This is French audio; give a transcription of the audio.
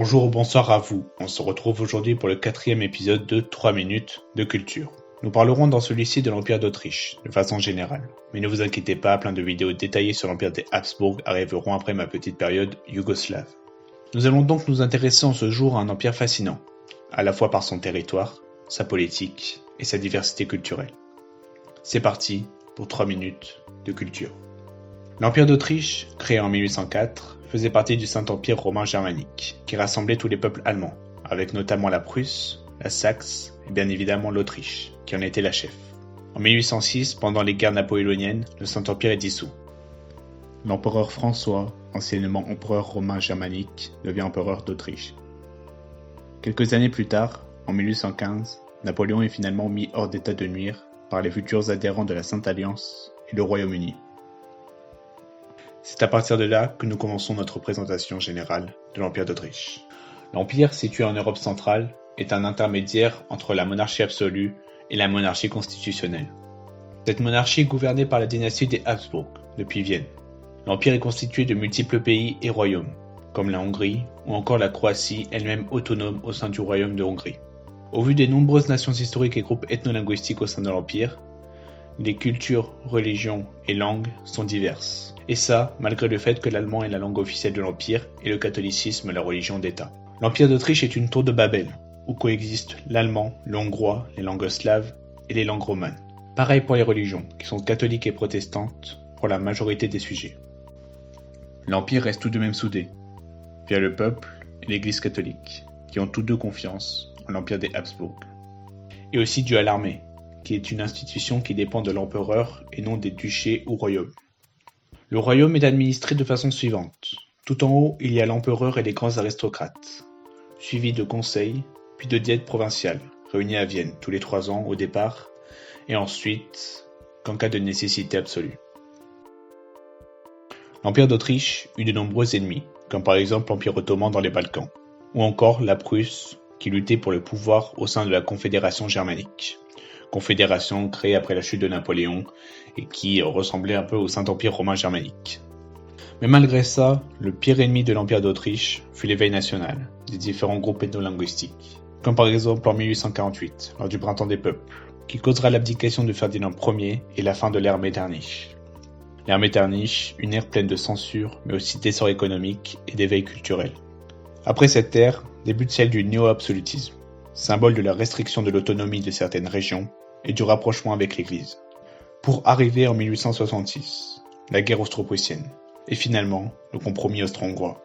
Bonjour ou bonsoir à vous, on se retrouve aujourd'hui pour le 4e épisode de 3 minutes de culture. Nous parlerons dans celui-ci de l'Empire d'Autriche, de façon générale. Mais ne vous inquiétez pas, plein de vidéos détaillées sur l'Empire des Habsbourg arriveront après ma petite période yougoslave. Nous allons donc nous intéresser en ce jour à un empire fascinant, à la fois par son territoire, sa politique et sa diversité culturelle. C'est parti pour 3 minutes de culture. L'Empire d'Autriche, créé en 1804, faisait partie du Saint-Empire romain germanique, qui rassemblait tous les peuples allemands, avec notamment la Prusse, la Saxe et bien évidemment l'Autriche, qui en était la chef. En 1806, pendant les guerres napoléoniennes, le Saint-Empire est dissous. L'empereur François, anciennement empereur romain germanique, devient empereur d'Autriche. Quelques années plus tard, en 1815, Napoléon est finalement mis hors d'état de nuire par les futurs adhérents de la Sainte Alliance et le Royaume-Uni. C'est à partir de là que nous commençons notre présentation générale de l'Empire d'Autriche. L'Empire, situé en Europe centrale, est un intermédiaire entre la monarchie absolue et la monarchie constitutionnelle. Cette monarchie est gouvernée par la dynastie des Habsbourg, depuis Vienne. L'Empire est constitué de multiples pays et royaumes, comme la Hongrie ou encore la Croatie, elle-même autonome au sein du royaume de Hongrie. Au vu des nombreuses nations historiques et groupes ethno-linguistiques au sein de l'Empire, les cultures, religions et langues sont diverses. Et ça, malgré le fait que l'allemand est la langue officielle de l'Empire et le catholicisme la religion d'État. L'Empire d'Autriche est une tour de Babel, où coexistent l'allemand, le hongrois, les langues slaves et les langues romanes. Pareil pour les religions, qui sont catholiques et protestantes pour la majorité des sujets. L'Empire reste tout de même soudé, via le peuple et l'Église catholique, qui ont tous deux confiance en l'Empire des Habsbourg. Et aussi dû à l'armée, qui est une institution qui dépend de l'empereur et non des duchés ou royaumes. Le royaume est administré de façon suivante. Tout en haut, il y a l'empereur et les grands aristocrates, suivis de conseils, puis de diètes provinciales, réunies à Vienne tous les 3 ans au départ, et ensuite qu'en cas de nécessité absolue. L'Empire d'Autriche eut de nombreux ennemis, comme par exemple l'Empire ottoman dans les Balkans, ou encore la Prusse, qui luttait pour le pouvoir au sein de la Confédération germanique. Confédération créée après la chute de Napoléon et qui ressemblait un peu au Saint-Empire romain germanique. Mais malgré ça, le pire ennemi de l'Empire d'Autriche fut l'éveil national des différents groupes ethno-linguistiques, comme par exemple en 1848, lors du Printemps des peuples, qui causera l'abdication de Ferdinand Ier et la fin de l'ère Metternich. L'ère Metternich, une ère pleine de censure, mais aussi d'essor économique et d'éveil culturel. Après cette ère, débute celle du néo-absolutisme, symbole de la restriction de l'autonomie de certaines régions et du rapprochement avec l'Église, pour arriver en 1866, la guerre austro-prussienne, et finalement le compromis austro-hongrois.